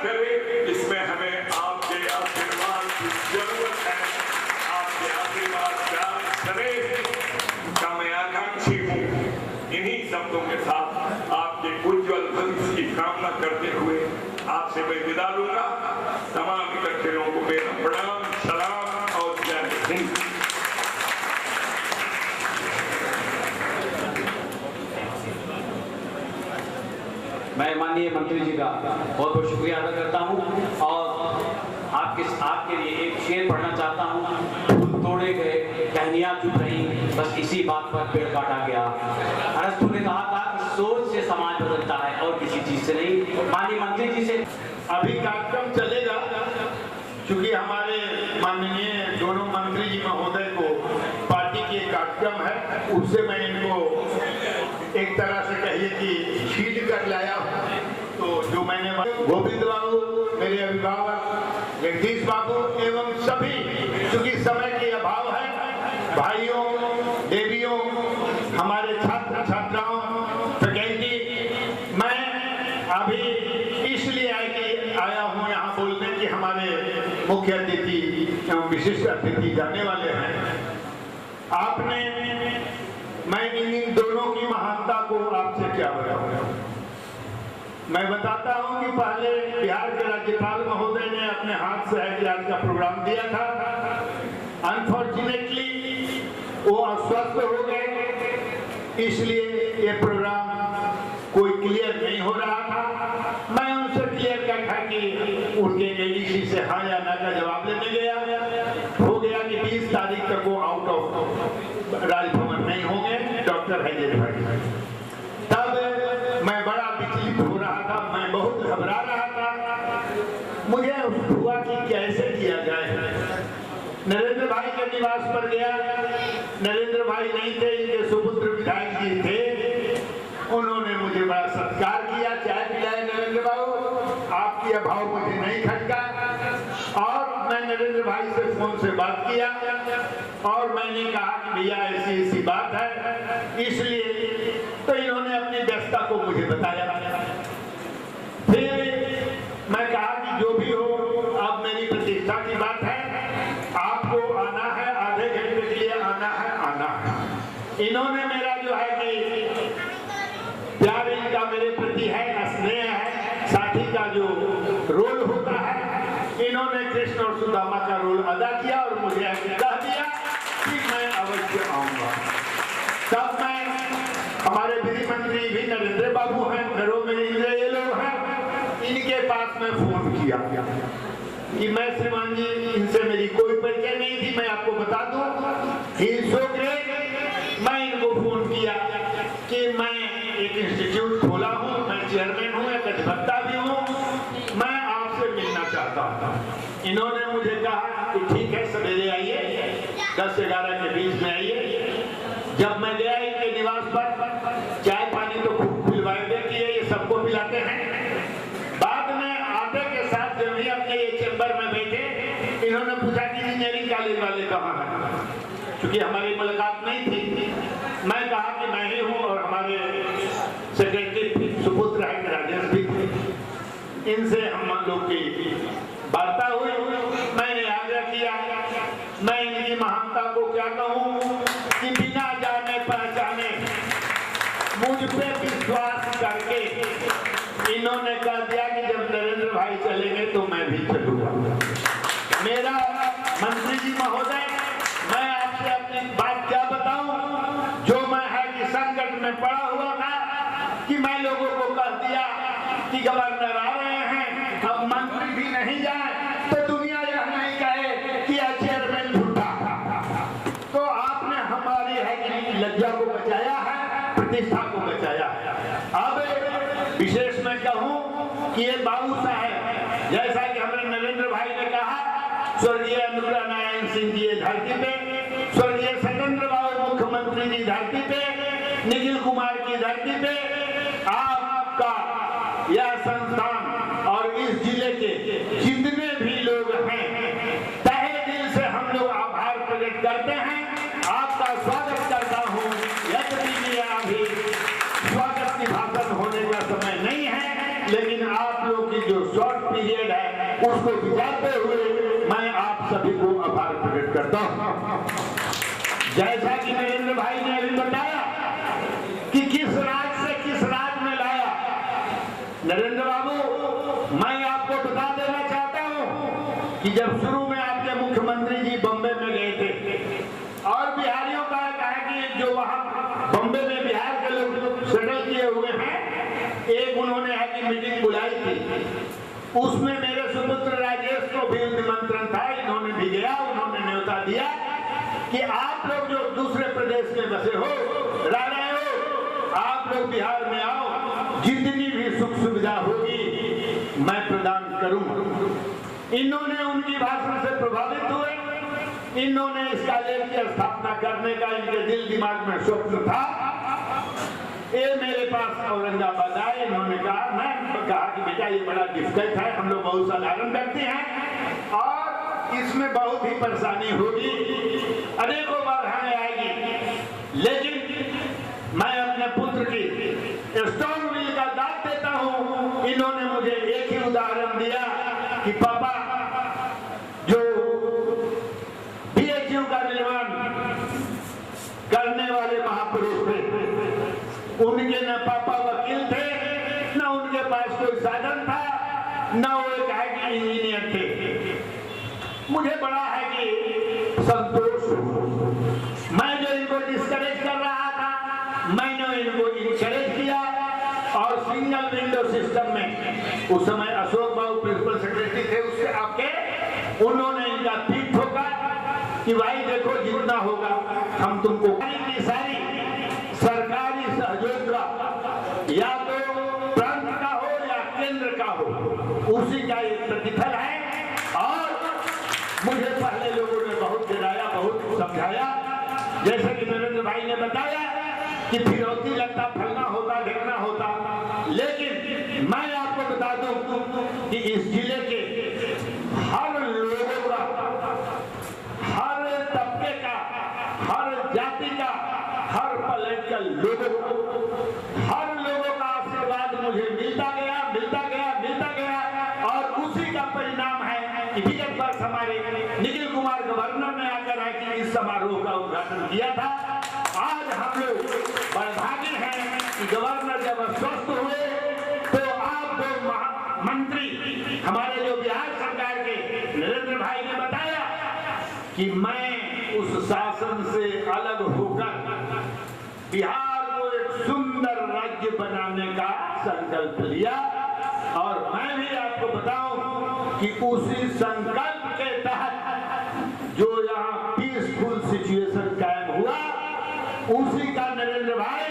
करे, इसमें हमें आपके आशीर्वाद की जरूरत है। आपके आशीर्वाद करे का मैं आकांक्षी हूँ। इन्हीं शब्दों के साथ आपके उज्जवल भविष्य की कामना करते हुए आपसे मैं विदा लूंगा। तमाम इकट्ठे लोगों को मेरा प्रणाम, सलाम और जय हिंद। मैं माननीय मंत्री जी का बहुत बहुत शुक्रिया अदा करता हूं और आपके लिए एक शेर पढ़ना चाहता हूं। फूल तोड़े गए, टहनियां चुप रही, बस इसी बात पर पेड़ काटा गया। अरस्तु ने कहा था कि सोच से समाज बदलता है और किसी चीज से नहीं। माननीय मंत्री जी से अभी कार्यक्रम चलेगा, क्योंकि हमारे माननीय दोनों मंत्री जी महोदय को पार्टी के कार्यक्रम है, उससे मैं इनको एक तरह से कहिए कि छीन कर लाया हूँ। तो जो मैंने गोविंद बाबू, मेरे अभिभावक जगदीश बाबू एवं सभी, क्योंकि समय के अभाव है, भाइयों देवियों, हमारे छात्र छात्राओं, फैकल्टी, मैं अभी इसलिए आया हूँ यहाँ बोलने कि हमारे मुख्य अतिथि एवं विशिष्ट अतिथि जाने वाले हैं। मैं इन दोनों की महानता को आपसे क्या बताऊं। मैं बताता हूं कि पहले बिहार के राज्यपाल महोदय ने अपने हाथ से आज का प्रोग्राम दिया था। अनफॉर्चुनेटली वो अस्वस्थ हो गए, इसलिए ये प्रोग्राम कोई क्लियर नहीं हो रहा था। मैं उनसे क्लियर कर था कि उनके एडीसी से हाँ या ना का जवाब लेने गया, हो गया कि 20 तारीख तक वो आउट ऑफ राजभवन नहीं होंगे, डॉक्टर हैदर भाई। तब मैं बड़ा विचलित हो रहा था, मैं बहुत घबरा रहा था। मुझे हुआ कि कैसे किया जाए। नरेंद्र भाई के निवास पर गया, नरेंद्र भाई नहीं थे, इनके सुपुत्र विधायक जी थे। उन्होंने मुझे बड़ा सत्कार किया, चाय पिलाया। नरेंद्र बाबू, आपकी अभाव मुझे नहीं खटका। और मैं नरेंद्र भाई से फोन से बात किया और मैंने कहा कि भैया ऐसी बात है, इसलिए तो इन्होंने अपनी व्यस्तता को मुझे बताया। फिर मैं कहा कि जो भी हो, अब मेरी प्रतिष्ठा की बात है, आपको आना है, आधे घंटे के लिए आना है। इन्होंने मेरा जो है कि प्यार इनका मेरे प्रति है, स्नेह है, साथी का जो रोल होता है, इन्होंने कृष्ण और सुदामा का रोल अदा किया और मुझे कह दिया कि मैं अवश्य आऊंगा। तब मैं, हमारे विधि मंत्री भी नरेंद्र बाबू हैं, घरों में ये लोग हैं, इनके पास में फोन किया कि मैं श्रीमान जी, इनसे मेरी कोई परिचय नहीं थी, मैं आपको बता दूं, ही इज सो ग्रेट। मैं इनको फोन किया कि मैं एक इंस्टीट्यूट खोला हूं, मैं चेयरमैन हूं, एक अधिवक्ता भी हूं, मैं आपसे मिलना चाहता हूं। इन्होंने मुझे कहा कि ठीक है, सवेरे आइए, 10-11 के बीच में आइए। जब मैं गया इनके निवास पर, चाय पानी तो खूब पिलवाए थे कि ये सबको पिलाते हैं। बाद में आटे के साथ जब भी अपने ये चैम्बर में बैठे, इन्होंने पूछा कि इंजीनियरिंग कॉलेज वाले कहाँ हैं, क्योंकि हमारी मुलाकात नहीं थी। मैं कहा कि मैं ही हूँ और हमारे सेक्रेटरी सुपुत्र है राजेश भी थे। इनसे हम लोग की वार्ता हुई। मैंने आग्रह किया, मैं इनकी महानता को क्या कहूँ कि बिना जाने पहचाने मुझ पे विश्वास करके इन्होंने कह दिया कि जब नरेंद्र भाई चलेंगे तो मैं भी चलूंगा। मेरा मंत्री जी महोदय, मैं आपसे अपनी बात क्या बताऊं, जो मैं है कि संकट में पड़ा हुआ था कि मैं लोगों को कह दिया कि गवर्नर आ रहे हैं, अब मंत्री भी नहीं जाए तो दुनिया यह नहीं कहे कि चेयरमैन झूठा। तो आपने हमारी है कि लज्जा को बचाया है, प्रतिष्ठा को बचाया है। अब विशेष मैं कहूं कि ये बाबू साहब, जैसा कि हमारे नरेंद्र भाई ने कहा, स्वर्गीय अनुग्रह नारायण सिंह जी धरती पे, स्वर्गीय सत्येंद्र बाबू मुख्यमंत्री जी धरती पे, निखिल कुमार की धरती पे, आपका यह संस्थान और इस जिले के जितने भी लोग हैं, तहे दिल से हम लोग आभार प्रकट करते हैं, आपका स्वागत करता हूं। यद्यपि अभी स्वागत की भाषण होने का समय नहीं है, लेकिन आप लोग की जो शॉर्ट शॉर्ट पीरियड है उसको गुजारते हुए मैं आप सभी को आभार प्रकट करता हूं। जैसा कि नरेंद्र भाई ने अभी बताया कि किस राज से किस राज में लाया, नरेंद्र बाबू मैं आपको बता देना चाहता हूं कि जब शुरू में आपके मुख्यमंत्री जी बम्बे में गए थे और बिहारियों का कहा कि जो वहां बम्बे में बिहार के लोग सेटल किए हुए हैं, एक उन्होंने है कि मीटिंग बुलाई थी, उसमें मेरे सुपुत्र राजेश को भी निमंत्रण था, इन्होंने भी गया, उन्होंने न्योता दिया कि आप लोग जो दूसरे प्रदेश में बसे हो, रह रहे हो, आप लोग बिहार में आओ, जितनी भी सुख सुविधा होगी मैं प्रदान करूंगा। इन्होंने उनकी भाषण से प्रभावित हुए, इन्होंने इस कॉलेज की स्थापना करने का इनके दिल दिमाग में स्वप्न था। ये मेरे पास औरंगाबाद आए, इन्होंने कहा, मैं कहा कि बेटा ये बड़ा डिफिकल्ट है, हम लोग बहुत साधारण व्यक्ति हैं और इसमें बहुत ही परेशानी होगी, अनेकों बाधाएं आएगी, लेकिन मैं अपने पुत्र की स्ट्रॉन्ग विल का दाद देता हूं। इन्होंने मुझे एक ही उदाहरण दिया कि पापा जो PHU का निर्माण करने वाले महापुरुष थे, उनके न पापा वकील थे, न उनके पास कोई साधन था, न वो एक है कि इंजीनियर थे। मुझे बड़ा है कि संतोष, मैं जो इनको डिस्करेज कर रहा था मैंने इनको इंकरेज किया और सिंगल विंडो सिस्टम में उस समय अशोक बाबू प्रिंसिपल सेक्रेटरी थे, उससे आपके उन्होंने इनका पीठ ठोका कि भाई देखो जितना होगा हम तुमको सारी सरकारी सहयोग का या तो प्रांत का हो या केंद्र का हो, उसी का एक प्रतिफल है। और मुझे पहले लोगों ने बहुत गिराया, बहुत समझाया, जैसे कि नरेंद्र भाई ने बताया कि फिरौती लगता, फलना होता, ढकना होता, लेकिन मैं आपको बता दूं कि इस जिले के हर लोगों का, हर तबके का, हर जाति का, हर पॉलिटिकल लोगों को, हर लोगों का आशीर्वाद मुझे मिलता गया, मिलता गया, मिलता गया और उसी का परिणाम है कि विगत वर्ष हमारे निखिल कुमार गवर्नर ने आकर है कि इस समारोह का उद्घाटन किया था। आज हम लोग बड़भागी हैं कि गवर्नर जब अस्वस्थ हुए तो आप दो मंत्री हमारे जो बिहार सरकार के नरेंद्र भाई ने बताया कि मैं उस शासन से अलग होकर बिहार को एक सुंदर राज्य बनाने का संकल्प लिया और मैं भी आपको बताऊं कि उसी संकल्प के तहत जो यहाँ पीसफुल सिचुएशन कायम हुआ, उसी का नरेंद्र भाई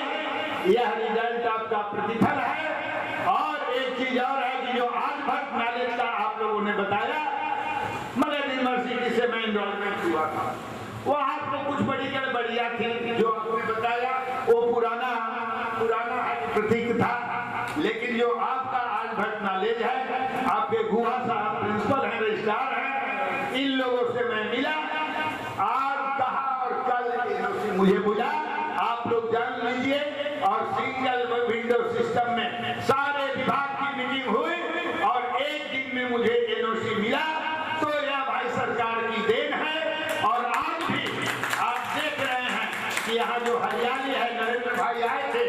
यह रिजल्ट आपका प्रतिफल है। और एक चीज और है कि जो आज भक्त नॉलेज का आप लोगों ने बताया, मगध यूनिवर्सिटी से मैं इनरोलमेंट हुआ था, वहां तो कुछ बड़ी गड़बड़ियां थी, जो आपने बताया वो पुराना प्रतीक था, लेकिन जो आपका आज भक्त नॉलेज है, आपके गुहा साहब प्रिंसिपल है, रजिस्ट्रार है, इन लोगों से मैं मिला, आज कहा और कल मुझे बुला, आप लोग जान लीजिए। और सिंगल विंडो सिस्टम में सारे विभाग की मीटिंग हुई और एक दिन में मुझे NOC मिला, तो यह भाई सरकार की देन है। और आज भी आप देख रहे हैं कि यहाँ जो हरियाली है, नरेंद्र भाई आए थे,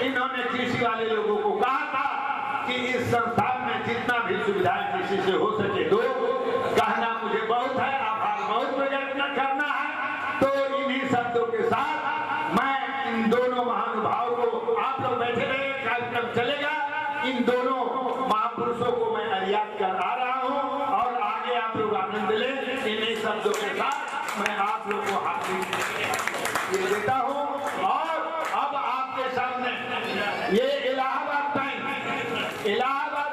इन्होंने कृषि वाले लोगों को कहा था कि इस संस्थान में जितना भी सुविधाएं कृषि से हो सके दो। कहना मुझे बहुत है, आभार बहुत प्रकट करना है। तो इन्हीं शब्दों के साथ मैं इन दोनों महानुभावों को, आप लोग बैठे रहे, कार्यक्रम चलेगा, इन दोनों महापुरुषों को मैं अर्यात कर आ रहा हूं और आगे आप लोग आनंद लें। इन्हीं शब्दों के साथ मैं आप लोग को हार्दिक देता हूं। और अब आपके सामने ये इलाहाबाद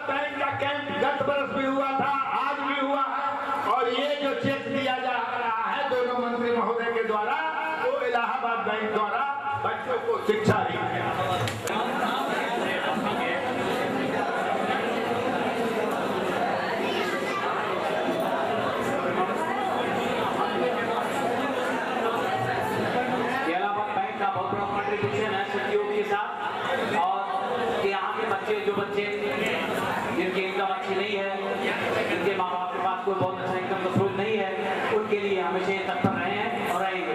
बैंक का कैंप गत वर्ष भी हुआ था, आज भी हुआ है, और ये जो चेक दिया जा रहा है दोनों मंत्री महोदय के द्वारा, वो इलाहाबाद बैंक द्वारा बच्चों को शिक्षा दी है। कंट्रीब्यूशन है सहयोग के साथ, और यहाँ के बच्चे जो बच्चे अच्छी नहीं है, जिनके माँ बाप के पास कोई बहुत अच्छा इनकम का स्रोत नहीं है, उनके लिए हमेशा ये तत्पर रहे हैं और रहेंगे।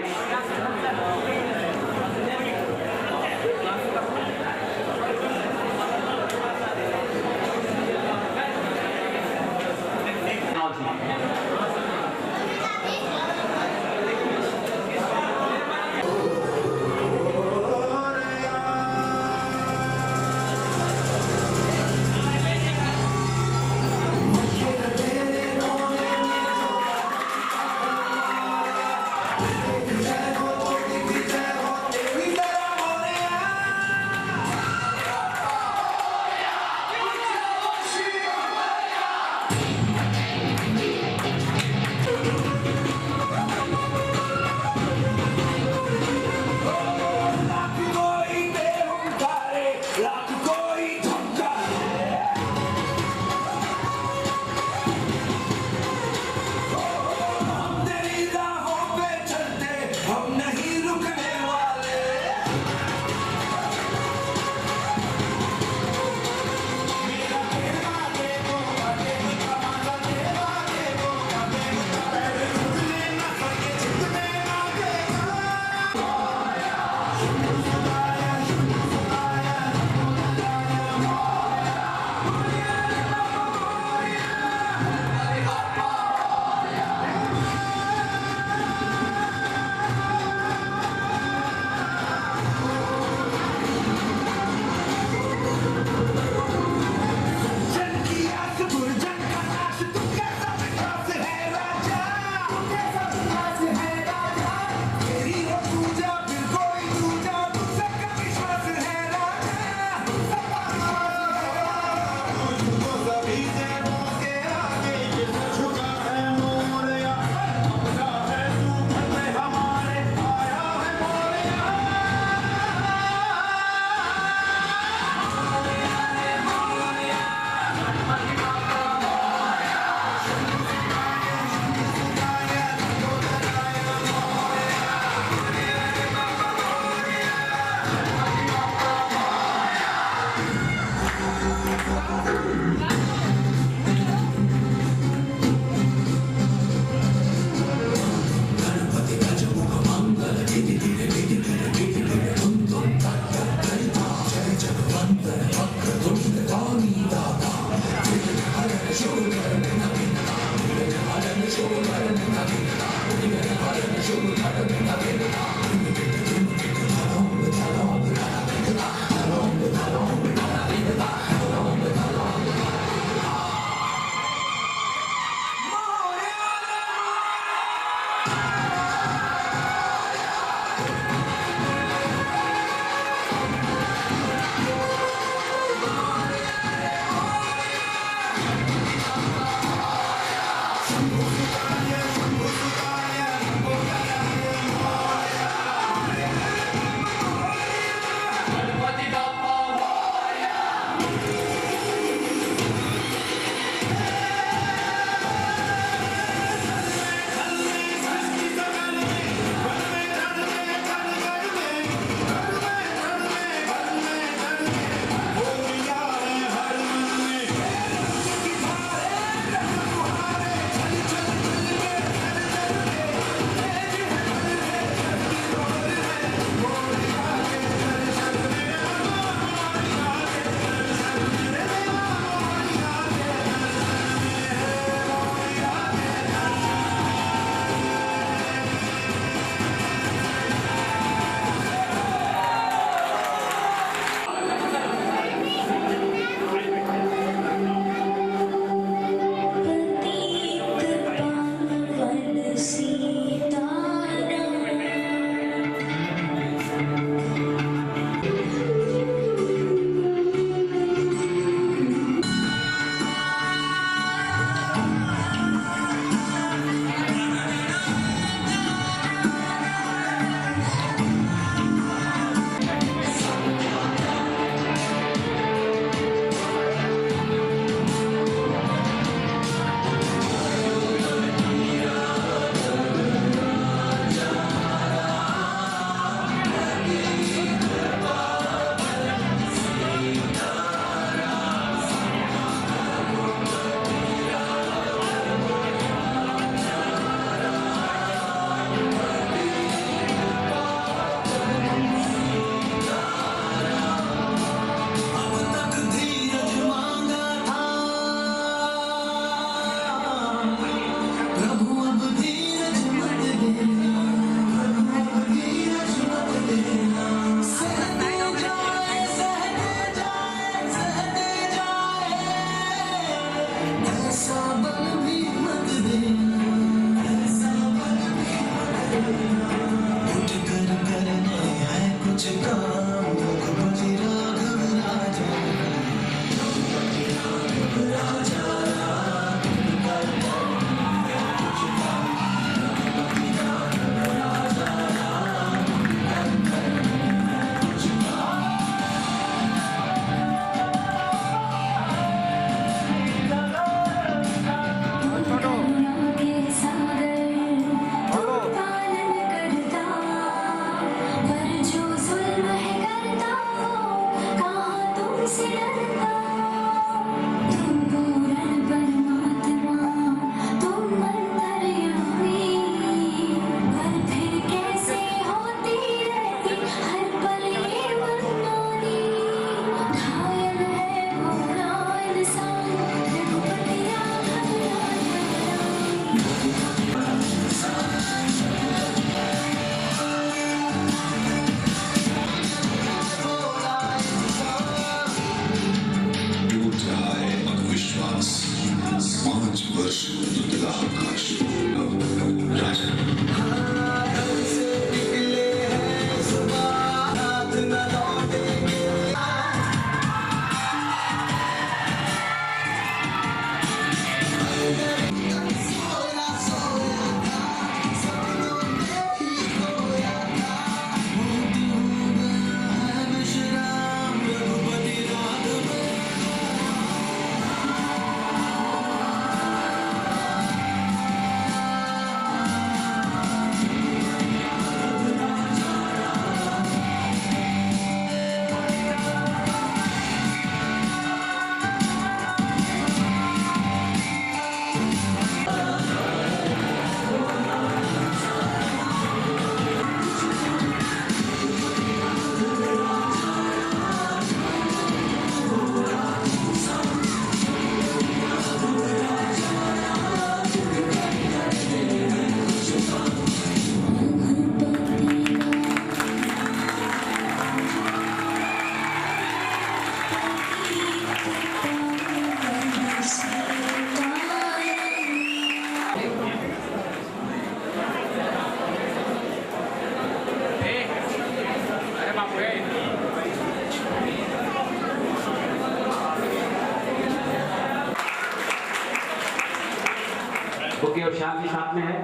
बुके और शांति साथ में है।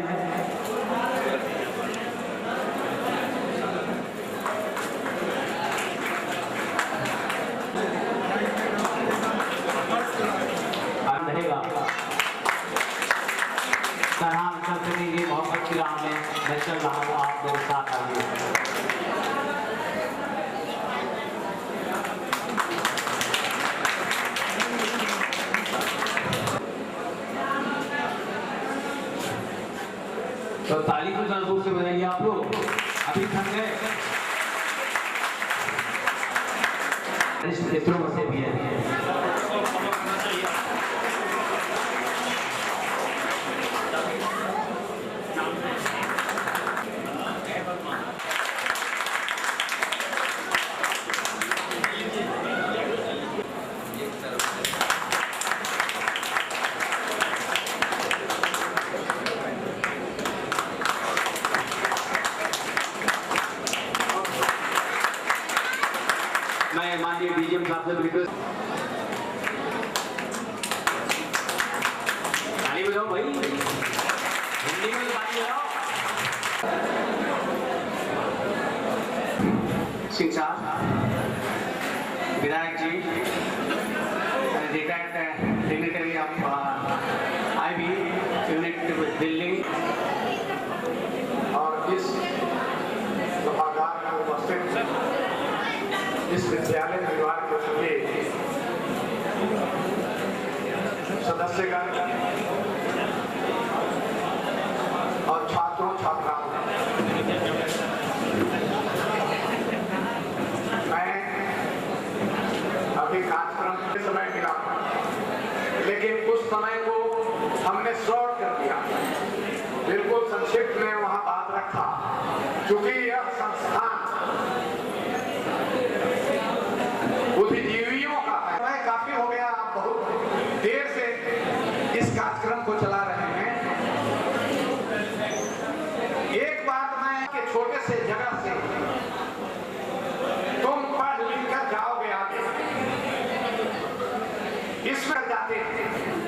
रहेगा नाम चल सकेंगे मोहब्बत की राह में मैं चल रहा हूँ, आप लोग साथ आइए। तो ताली को जरा जोर से बजाइए आप लोग, अभी थक गए। मित्रों में से भी है। मैं माननीय डीजीएम साहब से रिक्वेस्ट, ताली बजाओ भाई, हिंदी में ताली बजाओ। सिंह साहब, विधायक जी, retired dignitary of IB unit Delhi, और इस सभागार में उपस्थित इस विद्यालय परिवार के सभी सदस्यगण और छात्रों छात्राओं, मैं अभी कार्यक्रम के समय मिला, लेकिन उस समय को हमने शॉर्ट कर दिया, बिल्कुल संक्षिप्त में वहां बात रखा, क्योंकि यह संस्थान बुद्धिजीवियों का है। समय काफी हो गया, आप बहुत देर से इस कार्यक्रम को चला रहे हैं। एक बात मैं कि छोटे से जगह से तुम पढ़ लिख कर जाओगे आगे, इसमें जाते हैं।